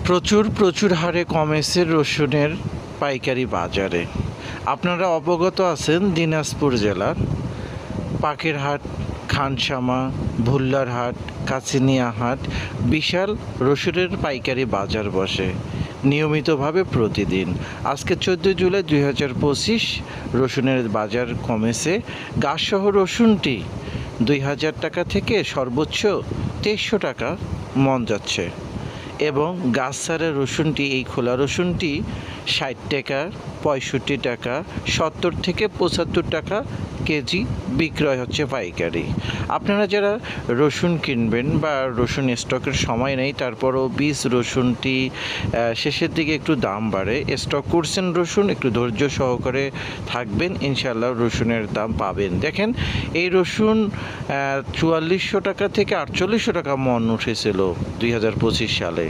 প্রচুর হারে কমেছে রসুনের পাইকারি বাজারে। আপনারা অবগত আছেন দিনাজপুর জেলার পাকেরহাট, খানসামা, ভুল্লারহাট, কাছিনিয়া হাট বিশাল রসুনের পাইকারি বাজার বসে নিয়মিতভাবে প্রতিদিন। আজকে 14 জুলাই 2025 রসুনের বাজার কমেছে। গাছসহ রসুনটি 2000 টাকা থেকে সর্বোচ্চ 2300 টাকা মন যাচ্ছে এবং গাছ ছাড়া রসুনটি, এই খোলা রসুনটি 60 টাকা, 65 টাকা, 70 থেকে 75 টাকা কেজি বিক্রয় হচ্ছে পাইকারি। আপনারা যারা রসুন কিনবেন বা রসুন স্টকের সময় নেই, তারপরও বীজ রসুনটি শেষের দিকে একটু দাম বাড়ে, স্টক করছেন রসুন, একটু ধৈর্য সহকারে থাকবেন, ইনশাল্লাহ রসুনের দাম পাবেন। দেখেন, এই রসুন 4400 টাকা থেকে 4800 টাকা মন উঠেছিল 2025 সালে।